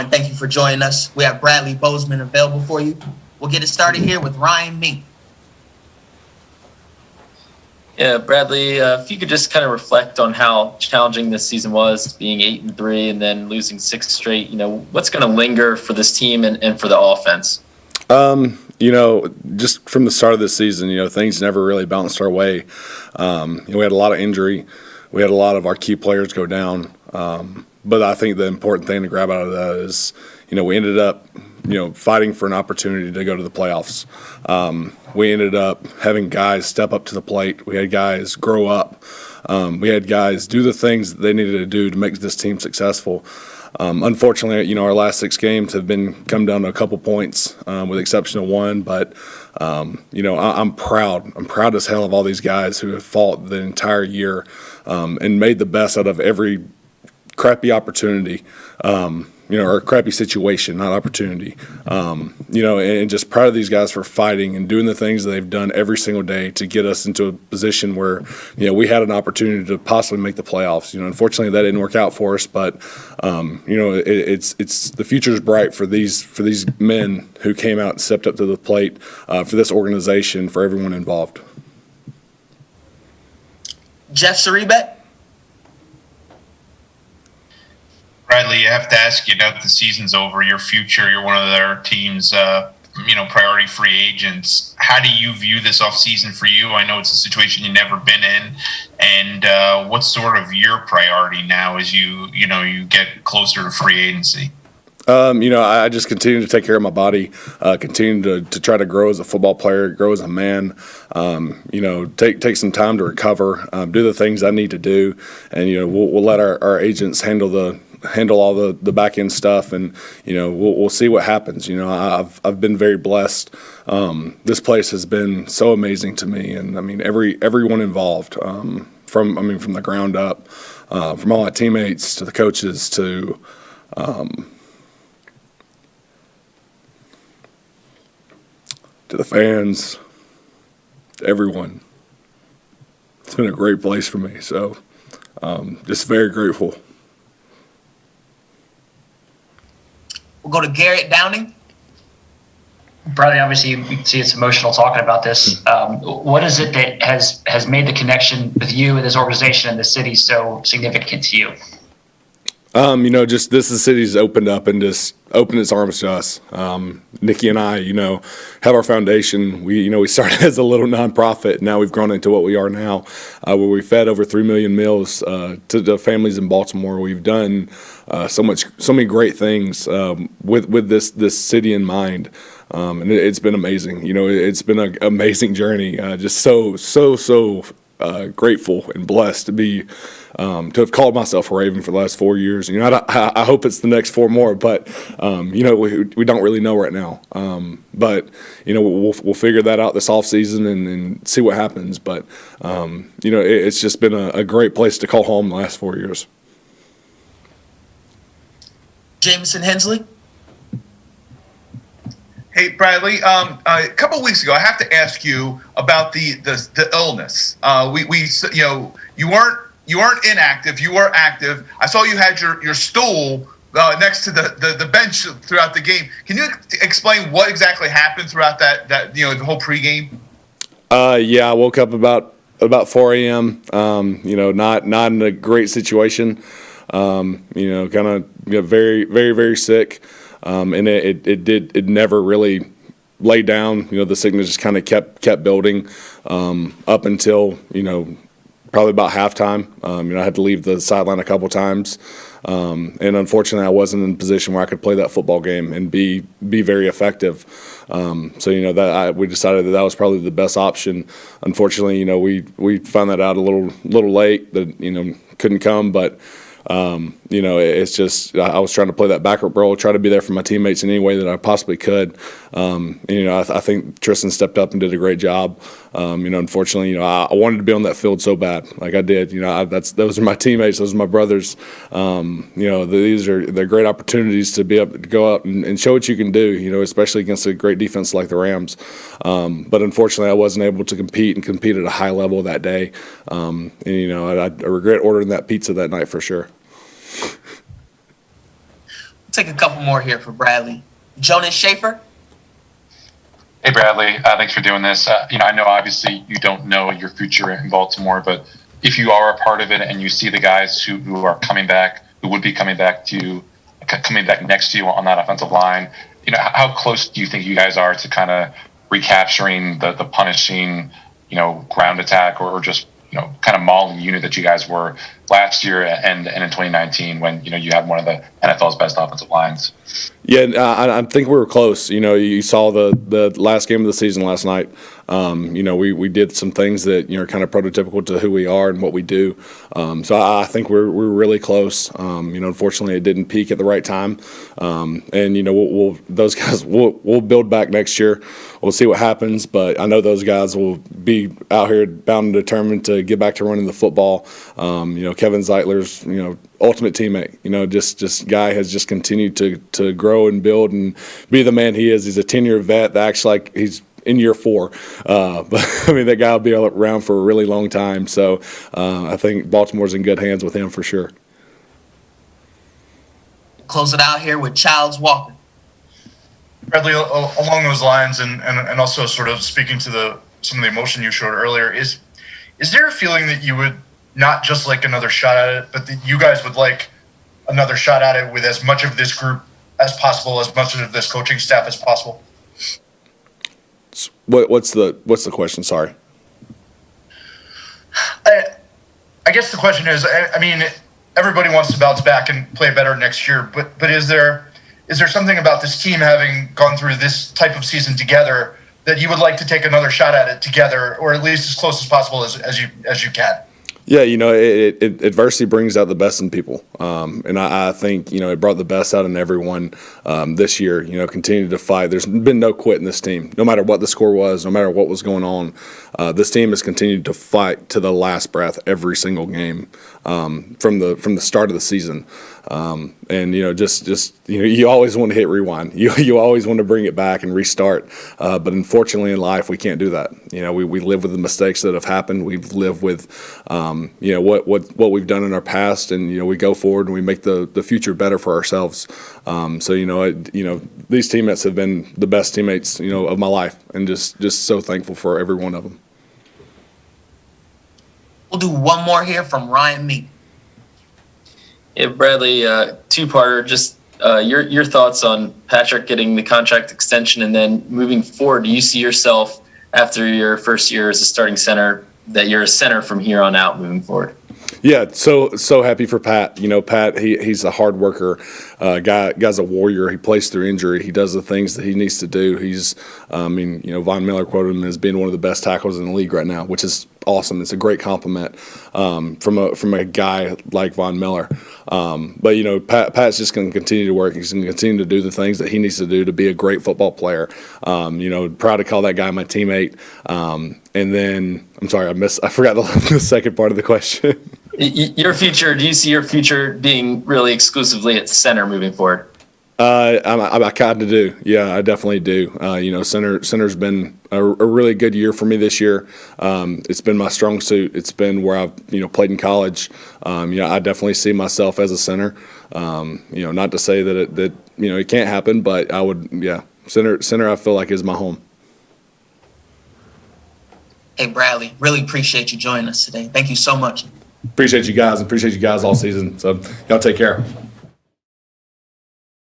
Thank you for joining us. We have Bradley Bozeman available for you. We'll get it started here with Ryan Mink. Yeah, Bradley, if you could just kind of reflect on how challenging this season was, being 8-3 and then losing 6 straight. What's going to linger for this team and for the offense? Just from the start of this season, things never really bounced our way. We had a lot of injury. We had a lot of our key players go down. But I think the important thing to grab out of that is, we ended up, fighting for an opportunity to go to the playoffs. We ended up having guys step up to the plate. We had guys grow up. We had guys do the things that they needed to do to make this team successful. Unfortunately, our last 6 games have come down to a couple points, with the exception of one. But I'm proud. I'm proud as hell of all these guys who have fought the entire year and made the best out of every crappy opportunity, or crappy situation, not opportunity. And just proud of these guys for fighting and doing the things that they've done every single day to get us into a position where, we had an opportunity to possibly make the playoffs. Unfortunately that didn't work out for us, but it's the future is bright for these men who came out and stepped up to the plate, for this organization, for everyone involved. Jeff Ceribet. Bradley, I have to ask you, now that the season's over, your future, you're one of their team's, priority free agents. How do you view this offseason for you? I know it's a situation you've never been in. And what's sort of your priority now as you get closer to free agency? I just continue to take care of my body, continue to try to grow as a football player, grow as a man, take some time to recover, do the things I need to do. And, we'll let our agents handle all the back end stuff, and we'll see what happens. I've been very blessed. This place has been so amazing to me, and everyone involved, from the ground up, from all my teammates to the coaches to the fans, to everyone. It's been a great place for me, so just very grateful. We'll go to Garrett Downing. Bradley, obviously you can see it's emotional talking about this. What is it that has made the connection with you and this organization and the city so significant to you? Just the city's opened up and just opened its arms to us. Nikki and I, have our foundation. We started as a little nonprofit. Now we've grown into what we are now, where we fed over 3 million meals to the families in Baltimore. We've done so many great things with this city in mind, and it's been amazing. It's been an amazing journey. Just so grateful and blessed to be. To have called myself a Raven for the last 4 years. I hope it's the next 4 more, but we don't really know right now. But we'll figure that out this off season and see what happens. But it's just been a great place to call home the last 4 years. Jameson Hensley. Hey Bradley, a couple of weeks ago, I have to ask you about the illness. You weren't inactive. You were active. I saw you had your stool next to the bench throughout the game. Can you explain what exactly happened throughout that the whole pregame? Yeah, I woke up about 4 a.m. Not in a great situation. Kind of very very very sick. And it never really laid down. The sickness just kind of kept building up until probably about halftime. I had to leave the sideline a couple times, and unfortunately, I wasn't in a position where I could play that football game and be very effective. So we decided that was probably the best option. Unfortunately, we found that out a little late that couldn't come, but. It's just I was trying to play that backup role, try to be there for my teammates in any way that I possibly could. I think Tristan stepped up and did a great job. Unfortunately, I wanted to be on that field so bad, like I did. Those are my teammates, those are my brothers. They're great opportunities to be able to go out and show what you can do. Especially against a great defense like the Rams. But unfortunately, I wasn't able to compete at a high level that day. I regret ordering that pizza that night for sure. Take a couple more here for Bradley. Jonas Schaefer. Hey, Bradley. Thanks for doing this. I know obviously you don't know your future in Baltimore, but if you are a part of it and you see the guys who are coming back, who would be coming back next to you on that offensive line, how close do you think you guys are to kind of recapturing the punishing, ground attack or just, kind of mauling unit that you guys were last year and in 2019 when, you had one of the NFL's best offensive lines? Yeah, I think we were close. You saw the last game of the season last night. We did some things that are kind of prototypical to who we are and what we do. So I think we're really close. Unfortunately, it didn't peak at the right time. We'll those guys we'll build back next year. We'll see what happens, but I know those guys will be out here bound and determined to get back to running the football. Kevin Zeitler's ultimate teammate. Just guy has just continued to grow and build and be the man he is. He's a 10-year vet that acts like he's in year 4. But that guy will be around for a really long time. So I think Baltimore's in good hands with him for sure. Close it out here with Childs Walker. Bradley, along those lines, and also sort of speaking to some of the emotion you showed earlier, is there a feeling that you would not just like another shot at it, but that you guys would like another shot at it with as much of this group as possible, as much of this coaching staff as possible? What's the question? Sorry. I guess the question is, everybody wants to bounce back and play better next year, but is there something about this team having gone through this type of season together that you would like to take another shot at it together, or at least as close as possible as you can? Yeah, adversity brings out the best in people, and I think it brought the best out in everyone this year. Continue to fight. There's been no quit in this team, no matter what the score was, no matter what was going on. This team has continued to fight to the last breath every single game from the start of the season. You always want to hit rewind. You always want to bring it back and restart. But unfortunately in life, we can't do that. We live with the mistakes that have happened. We live with, what we've done in our past, and, we go forward and we make the future better for ourselves. These teammates have been the best teammates, of my life, and just so thankful for every one of them. We'll do one more here from Ryan Meek. Yeah, Bradley, two-parter. Just your thoughts on Patrick getting the contract extension, and then moving forward, do you see yourself after your first year as a starting center that you're a center from here on out moving forward? Yeah, so happy for Pat. Pat, he's a hard worker. Guy's a warrior. He plays through injury. He does the things that he needs to do. He's, Von Miller quoted him as being one of the best tackles in the league right now, which is awesome. It's a great compliment from a guy like Von Miller. But Pat's just going to continue to work. He's going to continue to do the things that he needs to do to be a great football player. Proud to call that guy my teammate. And then I'm sorry, I forgot the second part of the question. Your future. Do you see your future being really exclusively at center moving forward? I kind of do. Yeah, I definitely do. Center's been a really good year for me this year. It's been my strong suit. It's been where I've played in college. I definitely see myself as a center. Not to say that it can't happen, but I would. Yeah, center I feel like is my home. Hey, Bradley, really appreciate you joining us today. Thank you so much. Appreciate you guys all season. So y'all take care.